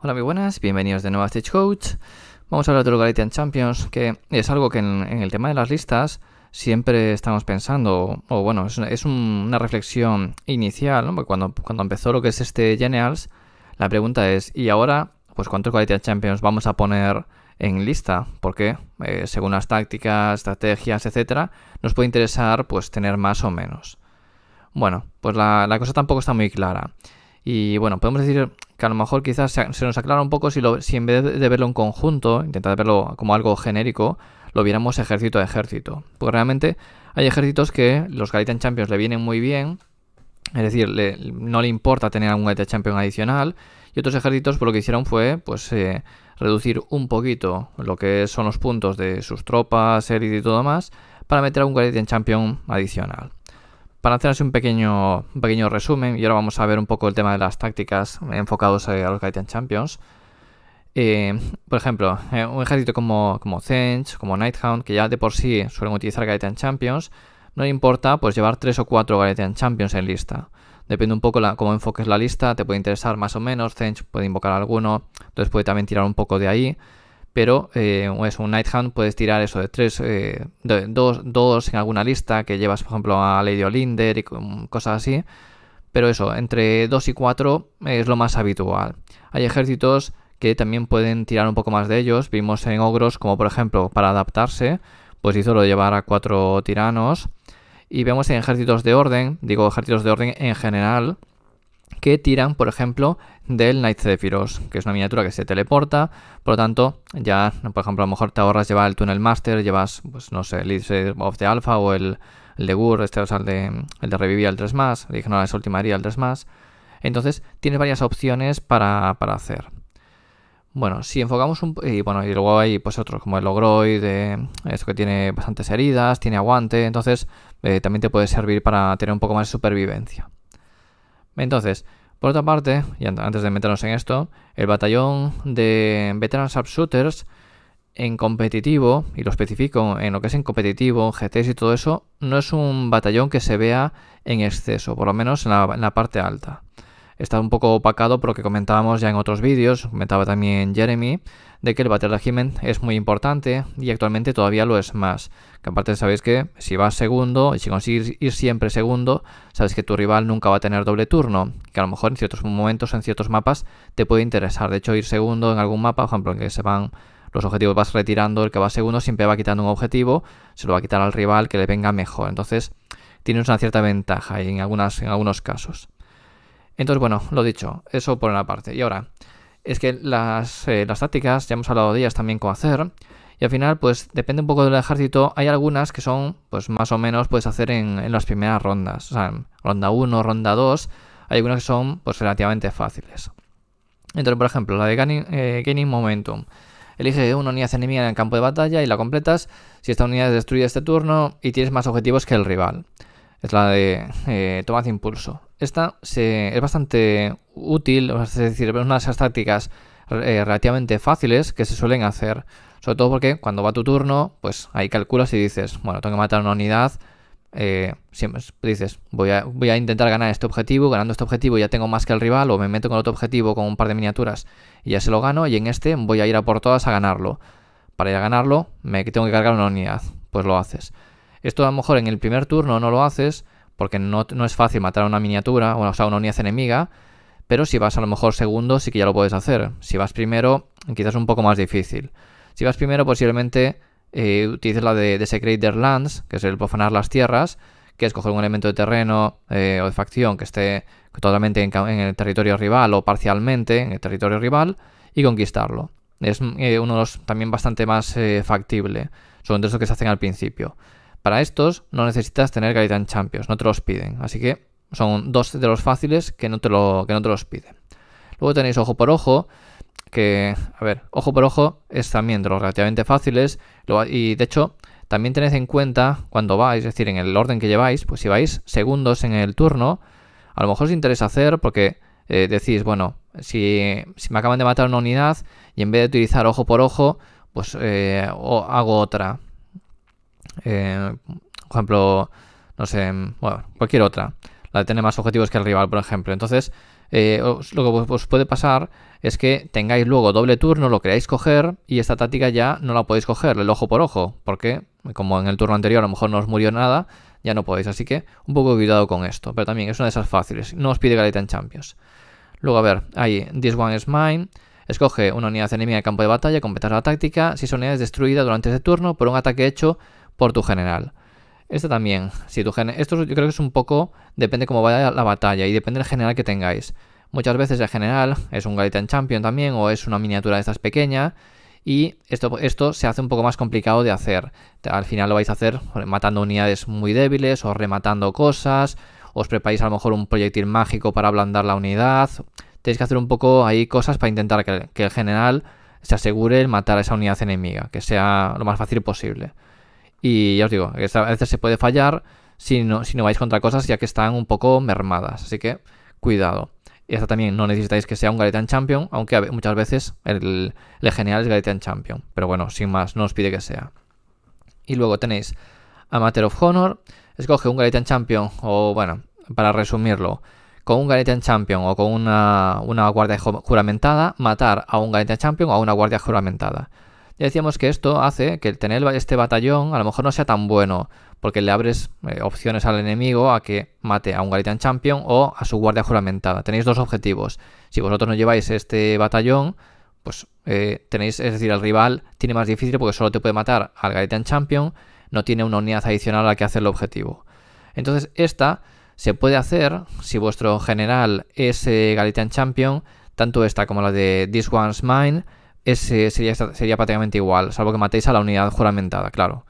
Hola, muy buenas, bienvenidos de nuevo a Stagecoach. Vamos a hablar de los Galatian Champions, que es algo que en el tema de las listas siempre estamos pensando, o bueno, es una reflexión inicial, ¿no? Porque cuando empezó lo que es este Generals, la pregunta es, ¿y ahora pues cuántos Galatian Champions vamos a poner en lista? Porque según las tácticas, estrategias, etcétera, nos puede interesar pues tener más o menos. Bueno, pues la cosa tampoco está muy clara. Y bueno, podemos decir que a lo mejor quizás se nos aclara un poco si en vez de verlo en conjunto, intentar verlo como algo genérico, lo viéramos ejército a ejército. Porque realmente hay ejércitos que los Galatian Champions le vienen muy bien, es decir, no le importa tener algún Galatian Champion adicional, y otros ejércitos pues, lo que hicieron fue pues reducir un poquito lo que son los puntos de sus tropas, élite y todo más, para meter algún Galatian Champion adicional. Para hacer así un pequeño resumen, y ahora vamos a ver un poco el tema de las tácticas enfocados a los Galatian Champions. Por ejemplo, un ejército como Tzeentch, como Nighthound, que ya de por sí suelen utilizar Galatian Champions, no le importa pues llevar 3 o 4 Galatian Champions en lista. Depende un poco cómo enfoques la lista, te puede interesar más o menos, Tzeentch puede invocar alguno, entonces puede también tirar un poco de ahí. Pero un Nighthound puedes tirar eso de 3, 2 en alguna lista que llevas, por ejemplo, a Lady Olynder y cosas así. Pero eso, entre 2 y 4 es lo más habitual. Hay ejércitos que también pueden tirar un poco más de ellos. Vimos en Ogros como, por ejemplo, para adaptarse, pues hizo lo de llevar a 4 tiranos. Y vemos en ejércitos de orden, digo ejércitos de orden en general, que tiran, por ejemplo, del Knight Zephyros, que es una miniatura que se teleporta, por lo tanto, ya, por ejemplo, a lo mejor te ahorras llevar el Tunnel Master, llevas, pues no sé, Leader of the Alpha o el de Gur, o sea, el de Revivir al 3+, el Ignorar esa ultimaría al 3+. Entonces, tienes varias opciones para hacer. Bueno, si enfocamos y luego hay pues otros como el Ogroid, esto que tiene bastantes heridas, tiene aguante, entonces también te puede servir para tener un poco más de supervivencia. Entonces, por otra parte, y antes de meternos en esto, el batallón de Veteran Sharpshooters en competitivo, y lo especifico en lo que es en competitivo, en GTs y todo eso, no es un batallón que se vea en exceso, por lo menos en la parte alta. Está un poco opacado por lo que comentábamos ya en otros vídeos, comentaba también Jeremy, de que el Battle Regiment es muy importante y actualmente todavía lo es más. Que aparte sabéis que si vas segundo y si consigues ir siempre segundo, sabes que tu rival nunca va a tener doble turno, que a lo mejor en ciertos momentos, en ciertos mapas, te puede interesar. De hecho, ir segundo en algún mapa, por ejemplo, en que se van los objetivos, vas retirando, el que va segundo siempre va quitando un objetivo, se lo va a quitar al rival que le venga mejor. Entonces, tienes una cierta ventaja en algunos casos. Entonces, bueno, lo dicho, eso por una parte. Y ahora, es que las tácticas, ya hemos hablado de ellas también cómo hacer, y al final, pues depende un poco del ejército. Hay algunas que son, pues más o menos, puedes hacer en las primeras rondas. O sea, en ronda 1, ronda 2, hay algunas que son, pues relativamente fáciles. Entonces, por ejemplo, la de Gaining Momentum. Elige una unidad enemiga en el campo de batalla y la completas si esta unidad es destruida este turno y tienes más objetivos que el rival. Es la de Tomad Impulso. Esta es bastante útil, es decir, es una de esas tácticas relativamente fáciles que se suelen hacer. Sobre todo porque cuando va tu turno, pues ahí calculas y dices, bueno, tengo que matar una unidad. Siempre dices, voy a intentar ganar este objetivo. Ganando este objetivo ya tengo más que el rival, o me meto con otro objetivo con un par de miniaturas y ya se lo gano. Y en este voy a ir a por todas a ganarlo. Para ir a ganarlo, me tengo que cargar una unidad. Pues lo haces. Esto a lo mejor en el primer turno no lo haces porque no es fácil matar a una miniatura, o sea, una unidad enemiga, pero si vas a lo mejor segundo sí que ya lo puedes hacer. Si vas primero, quizás es un poco más difícil. Si vas primero, posiblemente utilices la de Desecrate Their Lands, que es el profanar las tierras, que es coger un elemento de terreno o de facción que esté totalmente en el territorio rival o parcialmente en el territorio rival y conquistarlo. Es uno de los también bastante más factible. Son de esos que se hacen al principio. Para estos no necesitas tener Galatian Champions, no te los piden. Así que son dos de los fáciles que no te los piden. Luego tenéis Ojo por Ojo, que, a ver, Ojo por Ojo es también de los relativamente fáciles. Y de hecho, también tened en cuenta cuando vais, es decir, en el orden que lleváis, pues si vais segundos en el turno, a lo mejor os interesa hacer porque decís, bueno, si me acaban de matar una unidad y en vez de utilizar Ojo por Ojo, pues hago otra. Por ejemplo, no sé, bueno, cualquier otra. la de tener más objetivos que el rival, por ejemplo. Entonces, lo que os puede pasar es que tengáis luego doble turno, lo queráis coger y esta táctica ya no la podéis coger, el ojo por ojo, porque como en el turno anterior a lo mejor no os murió nada, ya no podéis. Así que un poco de cuidado con esto, pero también es una de esas fáciles, no os pide Galactian Champions. Luego, a ver, ahí, This One is Mine. Escoge una unidad enemiga en el campo de batalla, completar la táctica si esa unidad es destruida durante ese turno por un ataque hecho por tu general. Esta también, si esto yo creo que es un poco, depende cómo vaya la batalla y depende del general que tengáis. Muchas veces el general es un Galactian Champion también o es una miniatura de estas pequeña y esto se hace un poco más complicado de hacer. Al final lo vais a hacer matando unidades muy débiles o rematando cosas, os preparáis a lo mejor un proyectil mágico para ablandar la unidad. Tenéis que hacer un poco ahí cosas para intentar que el general se asegure el matar a esa unidad enemiga, que sea lo más fácil posible. Y ya os digo, a veces se puede fallar si no vais contra cosas ya que están un poco mermadas. Así que cuidado. Y esta también no necesitáis que sea un Galactian Champion, aunque muchas veces el general es Galactian Champion. Pero bueno, sin más, no os pide que sea. Y luego tenéis a Matter of Honor. Escoge un Galactian Champion, o bueno, para resumirlo, con un Galactian Champion o con una guardia juramentada, matar a un Galactian Champion o a una guardia juramentada. Ya decíamos que esto hace que el tener este batallón a lo mejor no sea tan bueno, porque le abres opciones al enemigo a que mate a un Galactian Champion o a su guardia juramentada. Tenéis dos objetivos. Si vosotros no lleváis este batallón, pues tenéis, es decir, el rival tiene más difícil porque solo te puede matar al Galactian Champion, no tiene una unidad adicional a la que hacer el objetivo. Entonces esta se puede hacer si vuestro general es Galactian Champion, tanto esta como la de This One's Mine, sería prácticamente igual, salvo que matéis a la unidad juramentada, claro.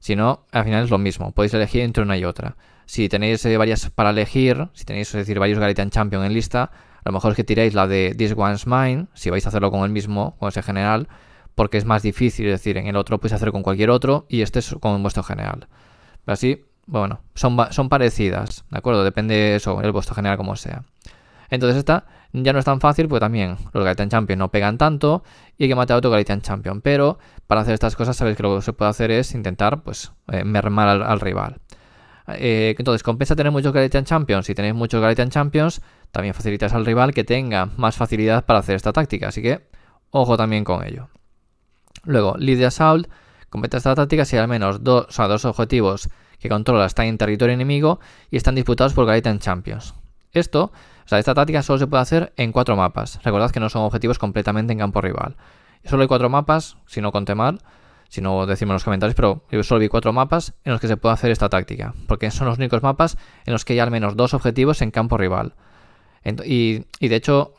Si no, al final es lo mismo, podéis elegir entre una y otra. Si tenéis varias para elegir, si tenéis, es decir, varios Galactian Champion en lista, a lo mejor es que tiréis la de This One's Mine, si vais a hacerlo con el mismo, con ese general, porque es más difícil, es decir, en el otro podéis hacerlo con cualquier otro y este es con vuestro general. Pero así, bueno, son parecidas, ¿de acuerdo? Depende de eso, el vuestro general como sea. Entonces esta ya no es tan fácil porque también los Galactian Champion no pegan tanto y hay que matar a otro Galactian Champion. Pero para hacer estas cosas sabéis que lo que se puede hacer es intentar pues mermar al rival. Entonces compensa tener muchos Galactian Champions. Si tenéis muchos Galactian Champions también facilitas al rival que tenga más facilidad para hacer esta táctica. Así que ojo también con ello. Luego, Lead the Assault. Completa esta táctica si hay al menos dos objetivos que controla están en territorio enemigo y están disputados por Galactian Champions. Esta táctica solo se puede hacer en 4 mapas. Recordad que no son objetivos completamente en campo rival. Solo hay 4 mapas, si no conté mal, si no decimos en los comentarios, pero yo solo vi 4 mapas en los que se puede hacer esta táctica, porque son los únicos mapas en los que hay al menos 2 objetivos en campo rival. Y de hecho,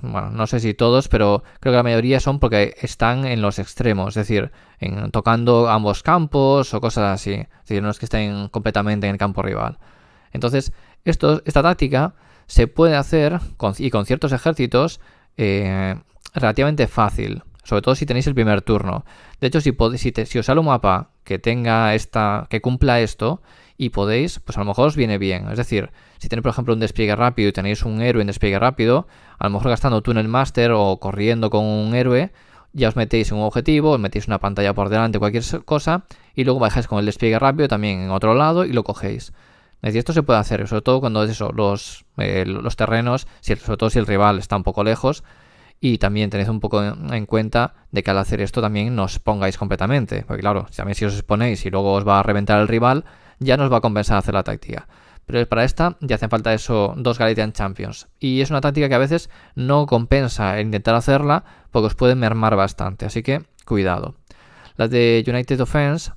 bueno, no sé si todos, pero creo que la mayoría son porque están en los extremos, es decir, tocando ambos campos o cosas así. Es decir, no es que estén completamente en el campo rival. Entonces, esta táctica se puede hacer con ciertos ejércitos relativamente fácil, sobre todo si tenéis el primer turno. De hecho, si os sale un mapa que cumpla esto y podéis, pues a lo mejor os viene bien. Es decir, si tenéis por ejemplo un despliegue rápido y tenéis un héroe en despliegue rápido, a lo mejor gastando Tunnel Master o corriendo con un héroe, ya os metéis en un objetivo, os metéis una pantalla por delante, cualquier cosa, y luego bajáis con el despliegue rápido también en otro lado y lo cogéis. Es decir, esto se puede hacer, sobre todo cuando es eso, los terrenos, sobre todo si el rival está un poco lejos, y también tenéis un poco en cuenta de que al hacer esto también no os pongáis completamente, porque claro, también si os exponéis y luego os va a reventar el rival, ya no os va a compensar hacer la táctica. Pero para esta ya hacen falta eso, 2 Galactian Champions, y es una táctica que a veces no compensa intentar hacerla porque os puede mermar bastante, así que cuidado. Las de United Offense,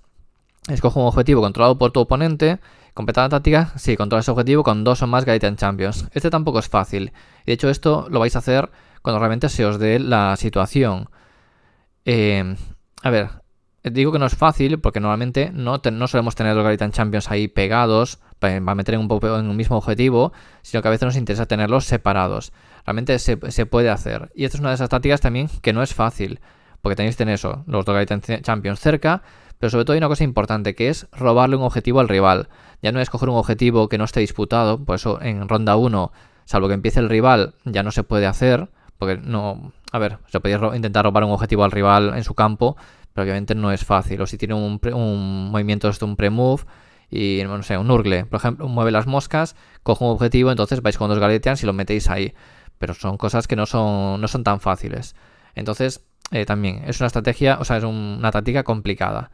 escoge un objetivo controlado por tu oponente. Completa la táctica si controlas ese objetivo con 2 o más Galactian Champions. Este tampoco es fácil. De hecho, esto lo vais a hacer cuando realmente se os dé la situación. A ver, digo que no es fácil porque normalmente no solemos tener los Galactian Champions ahí pegados para meter en un mismo objetivo, sino que a veces nos interesa tenerlos separados. Realmente se puede hacer. Y esta es una de esas tácticas también que no es fácil, porque tenéis que tener eso, los 2 Galactian Champions cerca. Pero sobre todo hay una cosa importante que es robarle un objetivo al rival. Ya no es coger un objetivo que no esté disputado, por eso en ronda 1, salvo que empiece el rival, ya no se puede hacer, porque no... A ver, se podría intentar robar un objetivo al rival en su campo, pero obviamente no es fácil. O si tiene un movimiento, un pre-move, y no sé, un Nurgle, por ejemplo, mueve las moscas, coge un objetivo, entonces vais con 2 Galetians y lo metéis ahí. Pero son cosas que no son tan fáciles. Entonces, también es una estrategia, o sea, es una táctica complicada.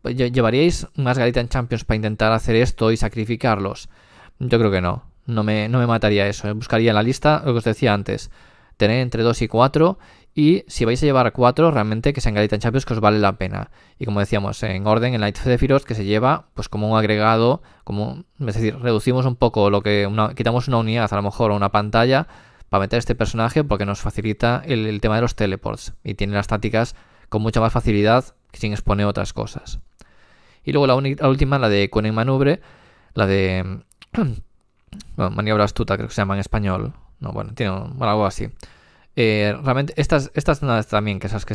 ¿Llevaríais más Galatian Champions para intentar hacer esto y sacrificarlos? Yo creo que no. No me mataría eso. Buscaría en la lista lo que os decía antes. Tener entre 2 y 4. Y si vais a llevar 4, realmente que sean Galatian Champions que os vale la pena. Y como decíamos, en orden, en Light Zephyros, que se lleva pues como un agregado, es decir, reducimos un poco quitamos una unidad, a lo mejor, o una pantalla, para meter este personaje porque nos facilita el tema de los teleports. Y tiene las tácticas con mucha más facilidad sin exponer otras cosas. Y luego la última, la de Cunning Maneuver, la de bueno, maniobra astuta, creo que se llama en español. No, bueno, tiene algo así. Realmente, esta es una también de las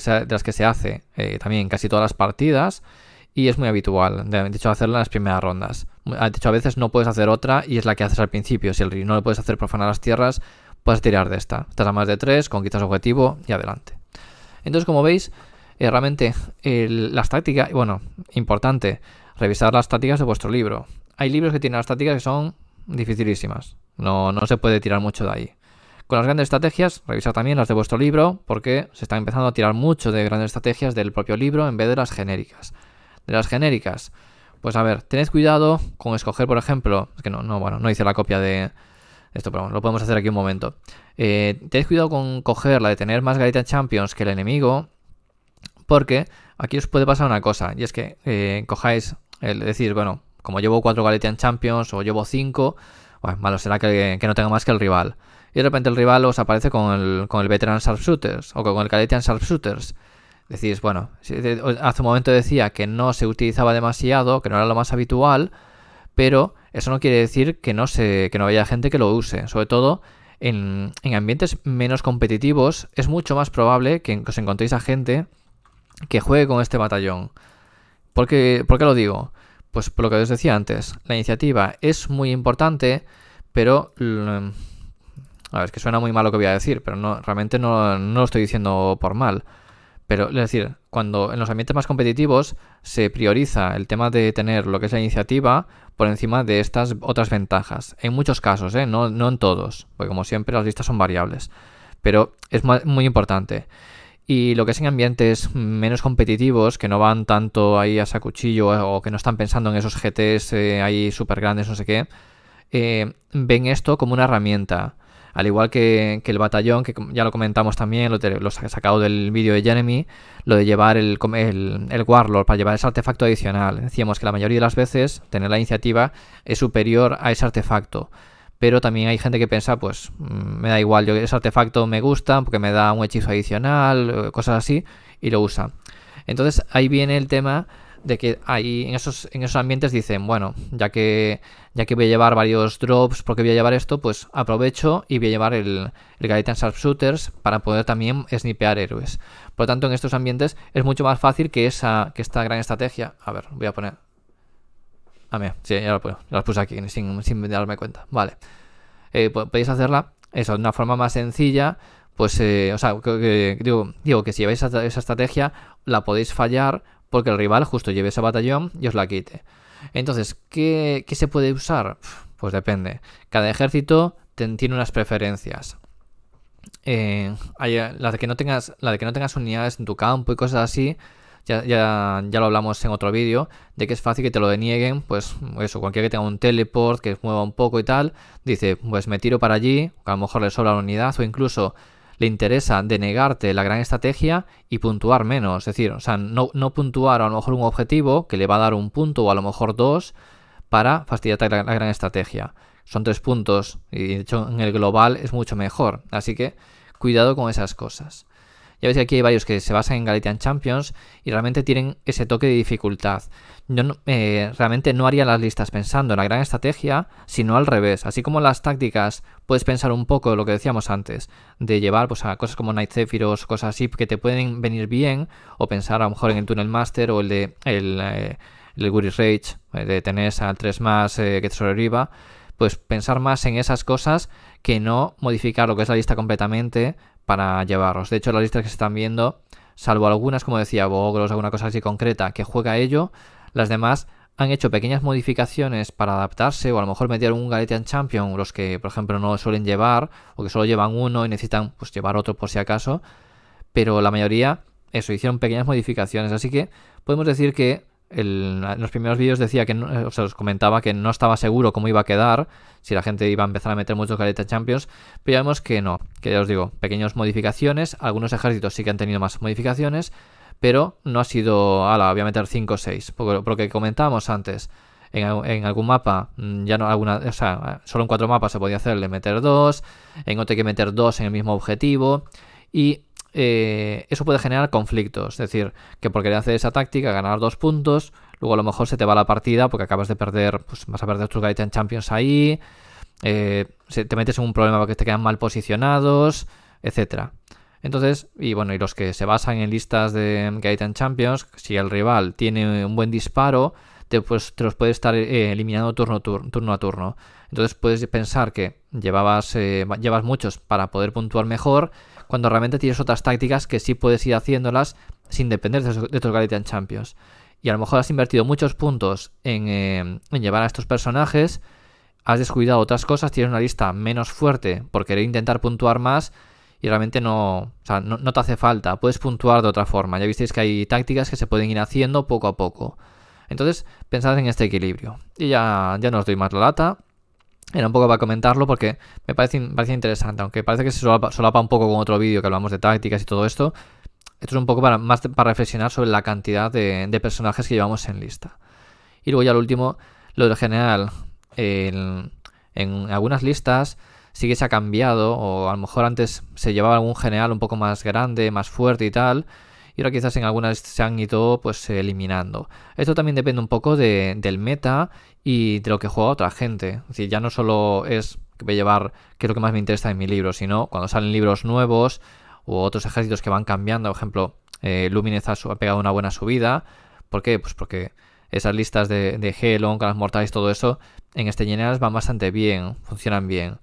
que se hace también en casi todas las partidas. Y es muy habitual, de hecho, hacerla en las primeras rondas. De hecho, a veces no puedes hacer otra y es la que haces al principio. Si no le puedes hacer profanar las tierras, puedes tirar de esta. Estás a más de 3, conquistas objetivo y adelante. Entonces, como veis, realmente las tácticas, bueno, importante, revisar las tácticas de vuestro libro. Hay libros que tienen las tácticas que son dificilísimas. No se puede tirar mucho de ahí. Con las grandes estrategias, revisar también las de vuestro libro, porque se está empezando a tirar mucho de grandes estrategias del propio libro en vez de las genéricas. De las genéricas, pues a ver, tened cuidado con escoger, por ejemplo, es que no hice la copia de esto, pero bueno, lo podemos hacer aquí un momento. Tened cuidado con coger la de tener más Galatian Champions que el enemigo, porque aquí os puede pasar una cosa, y es que cojáis el decir, bueno, como llevo 4 Galatian Champions o llevo 5, bueno, malo será que no tenga más que el rival. Y de repente el rival os aparece con el Veteran Sharpshooters o con el Galatian Sharpshooters. Decís, bueno, hace un momento decía que no se utilizaba demasiado, que no era lo más habitual, pero eso no quiere decir que no haya gente que lo use. Sobre todo en ambientes menos competitivos es mucho más probable que os encontréis a gente que juegue con este batallón. ¿Por qué lo digo? Pues por lo que os decía antes, la iniciativa es muy importante, pero a ver, es que suena muy mal lo que voy a decir, pero realmente no lo estoy diciendo por mal. Pero es decir, cuando en los ambientes más competitivos se prioriza el tema de tener lo que es la iniciativa por encima de estas otras ventajas. En muchos casos, no en todos, porque como siempre las listas son variables. Pero es muy importante. Y lo que es en ambientes menos competitivos, que no van tanto ahí a sacuchillo o que no están pensando en esos GTs ahí súper grandes, no sé qué, ven esto como una herramienta. Al igual que el batallón, que ya lo comentamos también, lo he sacado del vídeo de Jeremy, lo de llevar el Warlord para llevar ese artefacto adicional. Decíamos que la mayoría de las veces tener la iniciativa es superior a ese artefacto. Pero también hay gente que piensa, pues me da igual, ese artefacto me gusta porque me da un hechizo adicional, cosas así, y lo usa. Entonces ahí viene el tema de que ahí en esos ambientes dicen, bueno, ya que voy a llevar varios drops porque voy a llevar esto, pues aprovecho y voy a llevar el Galatian Sharpshooters para poder también snipear héroes. Por lo tanto, en estos ambientes es mucho más fácil que esta gran estrategia. A ver, voy a poner... mira, sí, ya lo puse aquí sin darme cuenta. Vale. Podéis hacerla eso de una forma más sencilla. Pues, o sea, digo que si lleváis esa estrategia, la podéis fallar porque el rival justo lleve ese batallón y os la quite. Entonces, ¿qué se puede usar? Pues depende. Cada ejército tiene unas preferencias. La de que no tengas unidades en tu campo y cosas así, ya lo hablamos en otro vídeo, de que es fácil que te lo denieguen, pues eso, cualquiera que tenga un teleport, que mueva un poco y tal, dice, pues me tiro para allí, a lo mejor le sobra la unidad, o incluso le interesa denegarte la gran estrategia y puntuar menos. Es decir, o sea, no puntuar a lo mejor un objetivo que le va a dar un punto o a lo mejor 2 para fastidiarte la gran estrategia. Son 3 puntos y de hecho en el global es mucho mejor. Así que cuidado con esas cosas. Ya veis que aquí hay varios que se basan en Galatian Champions y realmente tienen ese toque de dificultad. Yo realmente no haría las listas pensando en la gran estrategia, sino al revés. Así como las tácticas puedes pensar un poco lo que decíamos antes, de llevar pues, a cosas como Night Zephyros, cosas así que te pueden venir bien, o pensar a lo mejor en el Tunnel Master o el Guri's Rage, de tener al 3+, que te sobreviva. Pues pensar más en esas cosas que no modificar lo que es la lista completamente para llevarlos. De hecho, las listas que se están viendo, salvo algunas, como decía, Bogros, alguna cosa así concreta, que juega ello, las demás han hecho pequeñas modificaciones para adaptarse, o a lo mejor metieron un Galatian Champion, los que por ejemplo no suelen llevar, o que solo llevan uno y necesitan pues llevar otro por si acaso, pero la mayoría, eso, hicieron pequeñas modificaciones, así que podemos decir que en los primeros vídeos decía que, o sea, os comentaba que no estaba seguro cómo iba a quedar, si la gente iba a empezar a meter muchos Galatian Champions, pero ya vemos que no, que ya os digo, pequeñas modificaciones, algunos ejércitos sí que han tenido más modificaciones, pero no ha sido, ala, voy a meter 5 o 6, por lo que comentábamos antes. En algún mapa, ya no o sea, solo en 4 mapas se podía hacerle meter 2, en otro hay que meter 2 en el mismo objetivo, y eso puede generar conflictos, es decir, que por querer hacer esa táctica, ganar 2 puntos, luego a lo mejor se te va la partida porque acabas de perder, pues vas a perder tus Galatian Champions ahí, te metes en un problema porque te quedan mal posicionados, etcétera. Entonces, y bueno, y los que se basan en listas de Galatian Champions, si el rival tiene un buen disparo, te los puede estar eliminando turno a turno. Entonces puedes pensar que llevas muchos para poder puntuar mejor, cuando realmente tienes otras tácticas que sí puedes ir haciéndolas sin depender de tus Galatian Champions. Y a lo mejor has invertido muchos puntos en llevar a estos personajes, has descuidado otras cosas, tienes una lista menos fuerte por querer intentar puntuar más y realmente no te hace falta, puedes puntuar de otra forma. Ya visteis que hay tácticas que se pueden ir haciendo poco a poco. Entonces, pensad en este equilibrio. Y ya no os doy más la lata. Era un poco para comentarlo porque me parece interesante, aunque parece que se solapa un poco con otro vídeo que hablamos de tácticas y todo esto. Esto es un poco más para reflexionar sobre la cantidad de personajes que llevamos en lista. Y luego ya lo último, lo del general. En algunas listas sí que se ha cambiado, o a lo mejor antes se llevaba algún general un poco más grande, más fuerte y tal, y ahora quizás en algunas se han ido pues eliminando. Esto también depende un poco del meta y de lo que juega otra gente. Es decir, ya no solo es que voy a llevar qué es lo que más me interesa en mi libro, sino cuando salen libros nuevos u otros ejércitos que van cambiando. Por ejemplo, Lumineth ha pegado una buena subida. ¿Por qué? Pues porque esas listas de Helon, Caras Mortales, todo eso, en este Generals van bastante bien, funcionan bien.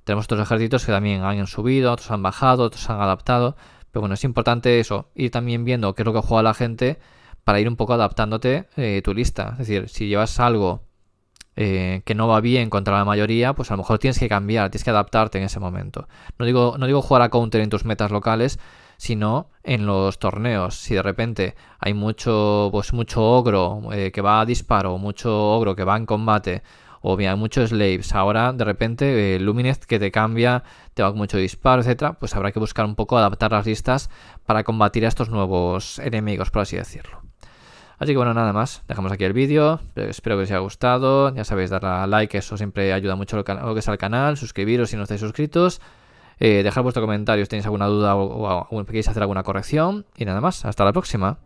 Tenemos otros ejércitos que también han subido, otros han bajado, otros han adaptado. Pero bueno, es importante eso, ir también viendo qué es lo que juega la gente para ir un poco adaptándote tu lista. Es decir, si llevas algo que no va bien contra la mayoría, pues a lo mejor tienes que cambiar, tienes que adaptarte en ese momento. No digo jugar a counter en tus metas locales, sino en los torneos. Si de repente hay mucho ogro que va a disparo, mucho ogro que va en combate, o bien hay muchos slaves, ahora de repente Lumineth que te cambia, te va con mucho disparo, etcétera, pues habrá que buscar un poco adaptar las listas para combatir a estos nuevos enemigos, por así decirlo. Así que bueno, nada más, dejamos aquí el vídeo, espero que os haya gustado, ya sabéis, darle a like, eso siempre ayuda mucho a lo que es al canal, suscribiros si no estáis suscritos, dejar vuestro comentario si tenéis alguna duda o queréis hacer alguna corrección, y nada más, hasta la próxima.